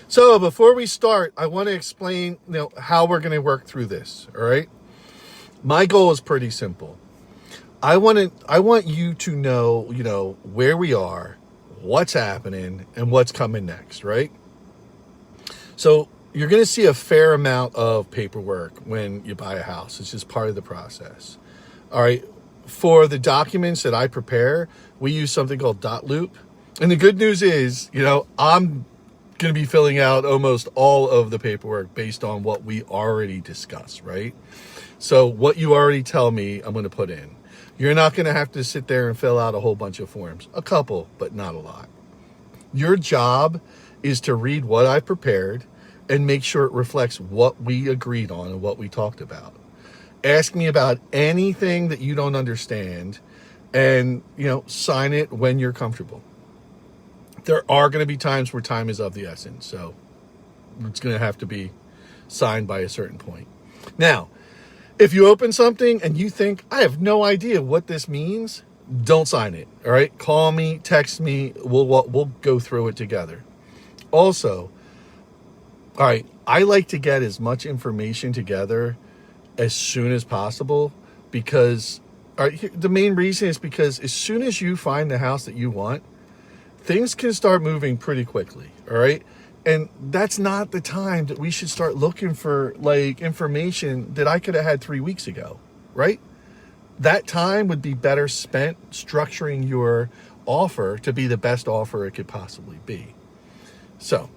So before we start, I want to explain, how we're going to work through this. All right. My goal is pretty simple. I want you to know, where we are, what's happening, and what's coming next, right? So you're going to see a fair amount of paperwork when you buy a house. It's just part of the process. All right. For the documents that I prepare, we use something called dot loop. And the good news is, I'm going to be filling out almost all of the paperwork based on what we already discussed, right? So what you already tell me, I'm going to put in. You're not going to have to sit there and fill out a whole bunch of forms. A couple, but not a lot. Your job is to read what I prepared and make sure it reflects what we agreed on and what we talked about. Ask me about anything that you don't understand and, sign it when you're comfortable. There are going to be times where time is of the essence. So it's going to have to be signed by a certain point. Now, if you open something and you think, I have no idea what this means, don't sign it. All right. Call me, text me. We'll go through it together. Also, all right, I like to get as much information together as soon as possible because the main reason is because as soon as you find the house that you want, things can start moving pretty quickly. All right. And that's not the time that we should start looking for information that I could have had 3 weeks ago, right? That time would be better spent structuring your offer to be the best offer it could possibly be. So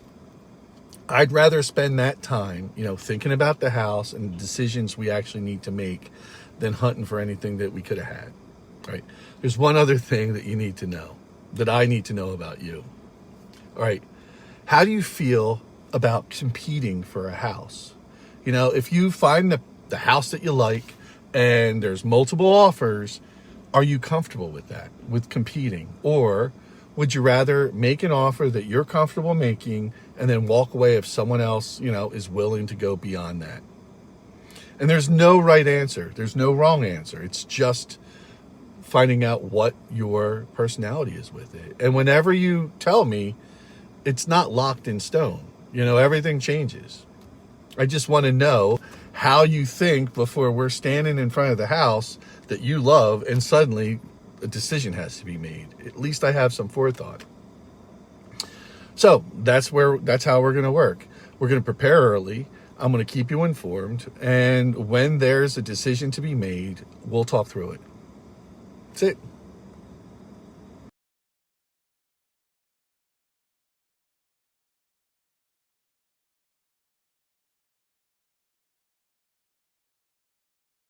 I'd rather spend that time, thinking about the house and the decisions we actually need to make than hunting for anything that we could have had, right? There's one other thing that you need to know, that I need to know about you. All right. How do you feel about competing for a house? If you find the house that you like and there's multiple offers, are you comfortable with that, with competing? Or would you rather make an offer that you're comfortable making and then walk away if someone else, is willing to go beyond that? And there's no right answer. There's no wrong answer. It's just finding out what your personality is with it. And whenever you tell me, it's not locked in stone. Everything changes. I just want to know how you think before we're standing in front of the house that you love and suddenly a decision has to be made. At least I have some forethought. So that's how we're going to work. We're going to prepare early. I'm going to keep you informed. And when there's a decision to be made, we'll talk through it. That's it.